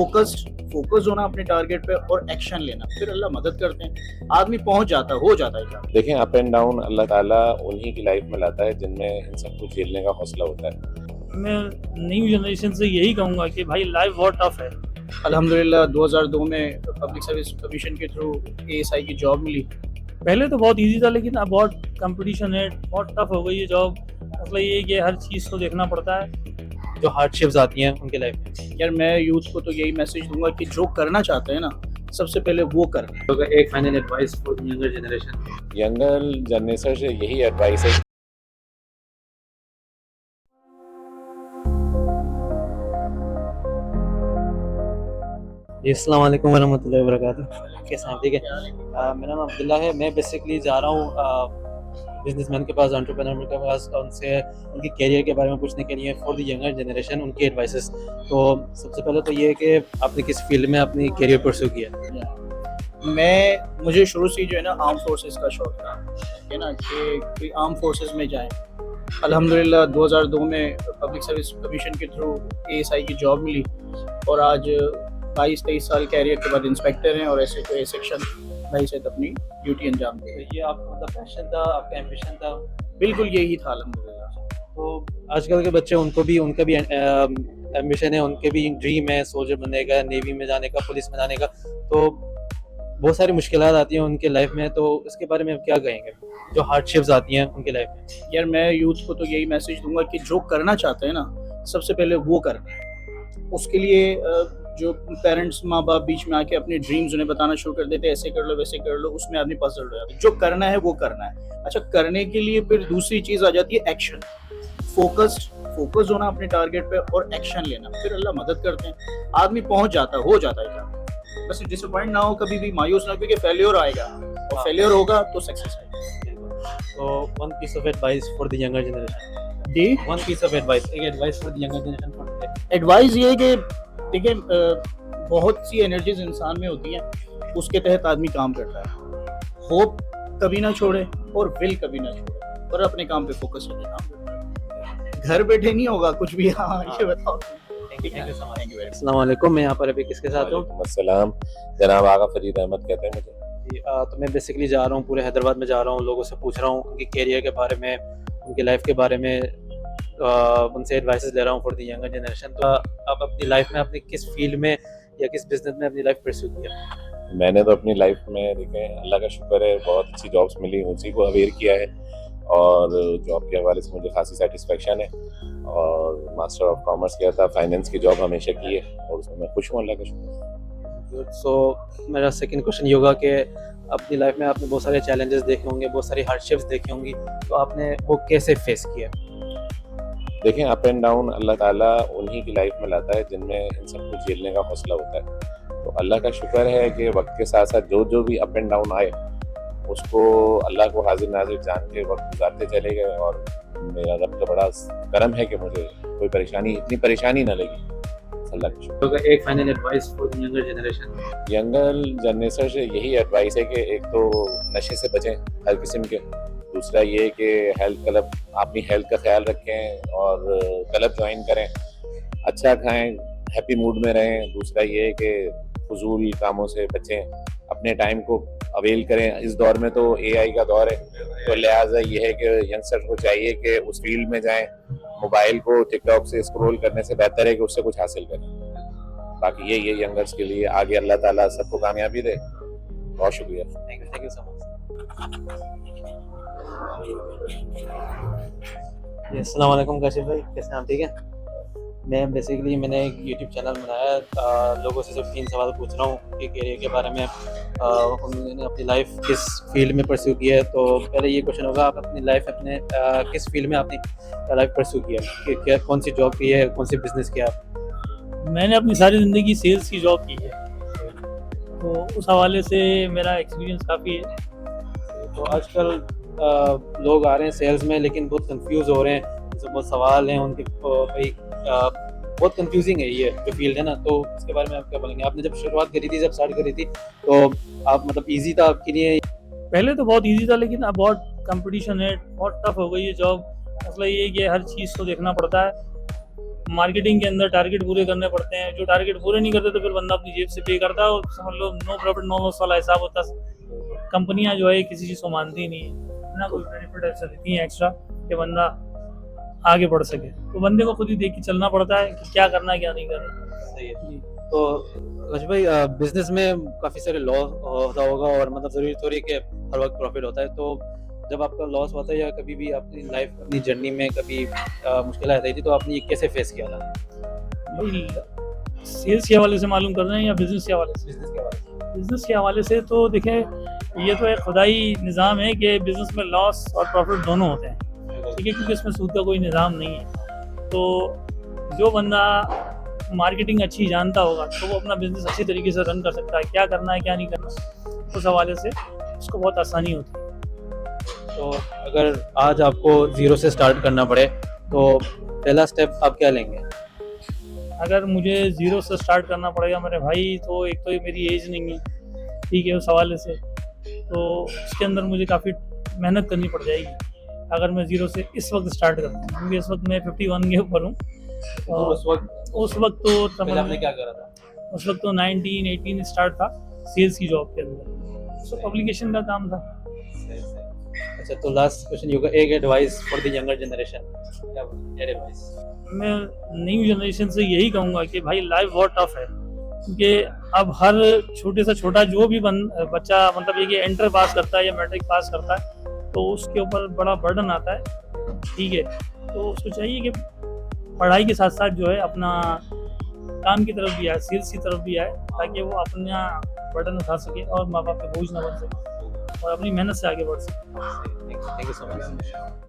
Focused होना अपने target पे और एक्शन लेना, फिर अल्लाह मदद करते हैं, आदमी पहुंच जाता है, हो जाता है काम। देखें, अप एंड डाउन अल्लाह ताला उन्हीं की लाइफ में लाता है जिनमें इन सबको झेलने का हौसला होता है। मैं न्यू जनरेशन से यही कहूँगा कि भाई लाइफ बहुत टफ है। अल्हम्दुलिल्लाह 2002 में पब्लिक सर्विस कमीशन के थ्रू एएसआई की जॉब मिली। पहले तो बहुत इजी था, लेकिन अब बहुत कंपटीशन है, बहुत टफ हो गई है जॉब। मतलब ये है कि हर चीज़ को देखना पड़ता है, जो हार्डशिप्स आती हैं उनके लाइफ में। यार मैं यूथ को तो यही मैसेज दूंगा कि जो करना चाहते हैं ना, सबसे पहले वो करना। तो एक final advice for the younger generation. Younger generation से यही एडवाइस है। अस्सलाम वालेकुम वरहमतुल्लाहि वबरकातुहू। कैसे हैं? ठीक है। मेरा नाम अब्दुल्ला है। मैं बेसिकली जा रहा हूँ बिजनेसमैन के पास, एंटरप्रेन्योर के पास, उनसे उनके करियर के बारे में पूछने के लिए फॉर द यंगर जनरेशन उनकी एडवाइसेस। तो सबसे पहले तो ये है कि आपने किस फील्ड में अपनी करियर परस्यू किया? मुझे शुरू से ही जो है ना आर्म फोर्सेस का शौक था, है ना, कि कोई आर्म फोर्सेस में जाएं। अल्हम्दुलिल्लाह 2002 में पब्लिक सर्विस कमीशन के थ्रू एएसआई की जॉब मिली और आज 22-23 साल कैरियर के बाद इंस्पेक्टर हैं और ऐसे कोई सेक्शन भाई से अपनी ड्यूटी अंजाम दे रहे हैं। ये आपका मतलब पैशन था, आपका एम्बिशन था? बिल्कुल यही था अल्हम्दुलिल्लाह। तो आजकल के बच्चे उनका भी एम्बिशन है, उनके भी ड्रीम है सोल्जर बनने का, नेवी में जाने का, पुलिस में जाने का। तो बहुत सारी मुश्किलात आती हैं उनके लाइफ में, तो इसके बारे में आप क्या कहेंगे, जो हार्डशिप्स आती हैं उनके लाइफ में? यार मैं यूथ को तो यही मैसेज दूंगा कि जो करना चाहते हैं ना, सबसे पहले वो करना है। उसके लिए जो पेरेंट्स माँ बाप बीच में आके अपने ड्रीम्स उन्हें बताना शुरू कर देते हैं, ऐसे कर लो वैसे कर लो, उसमें आदमी पजल हो जाता है। जो करना है वो करना है। अच्छा, करने के लिए फिर दूसरी चीज आ जाती है एक्शन। फोकस्ड होना अपने टारगेट पे और एक्शन लेना, फिर अल्लाह मदद करते हैं, आदमी पहुंच जाता है, हो जाता है काम। बस डिसअपॉइंट ना हो, कभी भी मायूस ना हो, क्योंकि फेलियर आएगा और फेलियर होगा तो सक्सेस आएगा। तो one piece of advice for the younger generation. जी, वन पीस ऑफ एडवाइस, एक advice for the younger generation for today. Advice ये है कि देखिए, बहुत सी एनर्जीज इंसान में होती हैं, उसके तहत आदमी काम करता है। होप कभी ना छोड़े और विल कभी ना छोड़े और अपने काम पे फोकस करके काम करता है। घर बैठे नहीं होगा कुछ भी। हाँ, ये बताओ। Thank you so much. Thank you. अस्सलाम वालेकुम। मैं यहाँ पर अभी किसके साथ हूँ? वालेकुम अस्सलाम, जनाब आगा फरीद अहमद कहते हैं मुझे। तो मैं बेसिकली जा रहा हूँ, पूरे हैदराबाद में जा रहा हूँ, लोगों से पूछ रहा हूँ उनके करियर के बारे में, उनकी लाइफ के बारे में, उनसे एडवाइसेस ले रहा हूँ फॉर द यंगर जनरेशन। तो आप अपनी लाइफ में अपनी किस फील्ड में या किस बिजनेस में अपनी लाइफ परस्यू किया? मैंने तो अपनी लाइफ में, देखें अल्लाह का शुक्र है, बहुत अच्छी जॉब्स मिली, उसी को अवेयर किया है और जॉब के हवाले से मुझे खासी सेटिस्फेक्शन है। और मास्टर ऑफ कॉमर्स किया था, फाइनेंस की जॉब हमेशा की है और उसमें मैं खुश हूँ, अल्लाह का शुक्र। सो मेरा सेकंड क्वेश्चन ये होगा कि अपनी लाइफ में आपने बहुत सारे चैलेंजेस देखे होंगे, बहुत सारी हार्डशिप्स देखी होंगी, तो आपने वो कैसे फेस किया? देखें, अप एंड डाउन अल्लाह ताला उन्हीं की लाइफ में लाता है जिनमें इन सबको झेलने का हौसला होता है। तो अल्लाह का शुक्र है कि वक्त के साथ साथ जो भी अप एंड डाउन आए, उसको अल्लाह को हाजिर नाजिर जान के वक्त गुजारते चले गए। और मेरा रब का बड़ा करम है कि मुझे कोई इतनी परेशानी ना लगी, अल्लाह का शुक्र। तो एक final advice for the younger generation. Younger generation से यही एडवाइस है कि एक तो नशे से बचें हर किस्म के, दूसरा ये कि अपनी हेल्थ का ख्याल रखें और क्लब ज्वाइन करें, अच्छा खाएं, हैप्पी मूड में रहें। दूसरा ये है कि फजूल कामों से बचें, अपने टाइम को अवेल करें। इस दौर में तो एआई का दौर है, तो लिहाजा ये है कि यंगस्टर को चाहिए कि उस फील्ड में जाएं। मोबाइल को टिकटॉक से स्क्रॉल करने से बेहतर है कि उससे कुछ हासिल करें। बाकी ये यंगर्स के लिए आगे अल्लाह ताला सबको कामयाबी दे। बहुत शुक्रिया। Thank you so much. अस्सलाम वालेकुम काशिफ भाई, कैसे हैं आप? ठीक है। मैंने एक यूट्यूब चैनल बनाया, लोगों से सिर्फ 3 सवाल पूछ रहा हूँ कि करियर के बारे में, उन्होंने अपनी लाइफ किस फील्ड में परस्यू की है। तो पहले ये क्वेश्चन होगा, आप अपनी लाइफ किस फील्ड में अपनी लाइफ परस्यू किया, कि क्या कौन सी जॉब की है, कौन सी बिजनेस किया? मैंने अपनी सारी ज़िंदगी सेल्स की जॉब की है, तो उस हवाले से मेरा एक्सपीरियंस काफ़ी है। तो आजकल लोग आ रहे हैं सेल्स में, लेकिन बहुत कंफ्यूज हो रहे हैं, उनसे बहुत सवाल हैं उनके, भाई बहुत कंफ्यूजिंग है ये जो फील्ड है ना। तो इसके बारे में आप क्या बोलेंगे? आपने जब शुरुआत करी थी, जब स्टार्ट करी थी, तो आप मतलब ईजी था आपके लिए? पहले तो बहुत इजी था, लेकिन अब बहुत कंपटीशन है, बहुत टफ हो गई है जॉब। मतलब ये है कि हर चीज़ को देखना पड़ता है, मार्केटिंग के अंदर टारगेट पूरे करने पड़ते हैं, जो टारगेट पूरे नहीं करते तो फिर बंदा अपनी जेब से पे करता है, और समझ लो नो प्रॉफिट नो लॉस वाला हिसाब होता है। कंपनियां जो है किसी चीज़ को मानती ही नहीं है ना, कोई बेनिफिट ऐसा देती हैं एक्स्ट्रा कि बंदा आगे बढ़ सके, तो बंदे को खुद ही देख के चलना पड़ता है कि क्या करना है क्या नहीं करना। सही है। तो रश भाई बिजनेस में काफ़ी सारे लॉस होता होगा, और मतलब ज़रूरी थोड़ी है कि हर वक्त प्रॉफिट होता है, तो जब आपका लॉस होता है या कभी भी अपनी लाइफ अपनी जर्नी में कभी मुश्किल आई थी, तो आपने ये कैसे फेस किया था? भाई सेल्स के हवाले से मालूम कर रहे हैं या बिजनेस के हवाले से? बिजनेस के बारे बिजनेस के हवाले से तो देखें, ये तो एक खुदाई निज़ाम है कि बिजनेस में लॉस और प्रॉफिट दोनों होते हैं, में ठीक है, क्योंकि इसमें सूद का कोई निज़ाम नहीं है। तो जो बंदा मार्केटिंग अच्छी जानता होगा तो वो अपना बिजनेस अच्छी तरीके से रन कर सकता है, क्या करना है क्या नहीं करना, उस हवाले से उसको बहुत आसानी होती है। तो अगर आज आपको ज़ीरो से स्टार्ट करना पड़े तो पहला स्टेप आप क्या लेंगे? अगर मुझे ज़ीरो से स्टार्ट करना पड़ेगा मेरे भाई, तो एक तो ये मेरी एज नहीं है, ठीक है, उस हवाले से तो उसके अंदर मुझे काफ़ी मेहनत करनी पड़ जाएगी अगर मैं ज़ीरो से इस वक्त स्टार्ट करता हूँ, क्योंकि इस वक्त मैं 51 के ऊपर हूँ। तो उस वक्त तो पहले आपने क्या करा था? उस वक्त तो 19-18 स्टार्ट था सेल्स की जॉब के अंदर, तो पब्लिकेशन का काम था। अच्छा, तो लास्ट क्वेश्चन होगा, एक advice for the younger generation, क्या एडवाइस? मैं न्यू जनरेशन से यही कहूँगा कि भाई लाइफ बहुत टफ है, क्योंकि अब हर छोटे से छोटा जो भी बच्चा मतलब ये कि इंटर पास करता है या मैट्रिक पास करता है तो उसके ऊपर बड़ा बर्डन आता है, ठीक है, तो उसको चाहिए कि पढ़ाई के साथ साथ जो है अपना काम की तरफ भी आए, सेल्स की तरफ भी आए, ताकि वो अपना बर्डन उठा सके और माँ बाप पे बोझ ना बन सके और अपनी मेहनत से आगे बढ़ सके। Thank you so much.